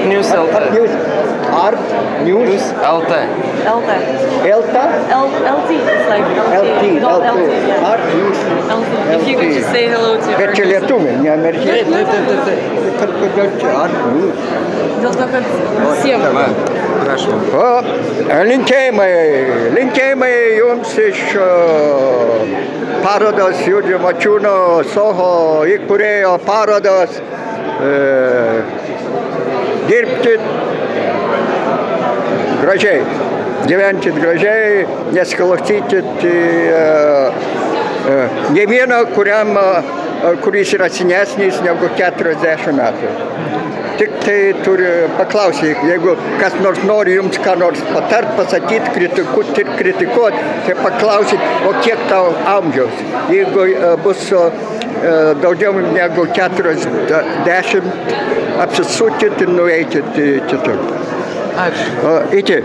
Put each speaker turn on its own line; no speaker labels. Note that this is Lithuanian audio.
News LT.
Art News
LT.
LT.
Elta
LT. It's like
LT
Not LT.
LT
Yeah.
Art News.
LT. If you could just say hello to
Bet čia
our-
lietuviai, ne amerikiečiai.
Taip.
Kad kodėl čia Art News?
Dėl to, kad visiems.
Va, prašom.
O, linkėjimai jums iš parodos Jurgio Mačiūno Soho įkūrėjo parodos. Dirbkit gražiai, gyvenkit gražiai, nesiklausykit ne vieno, kuris yra senesnis negu 40 metų. Tik tai turi paklausyti, jeigu kas nors nori jums ką nors patart, pasakyti, kritikuoti, tai paklausyt, o kiek tau amžiaus. Jeigu bus daugiau negu 40, apsisukit ir nueikit kitur.
Ačiū.
Iki.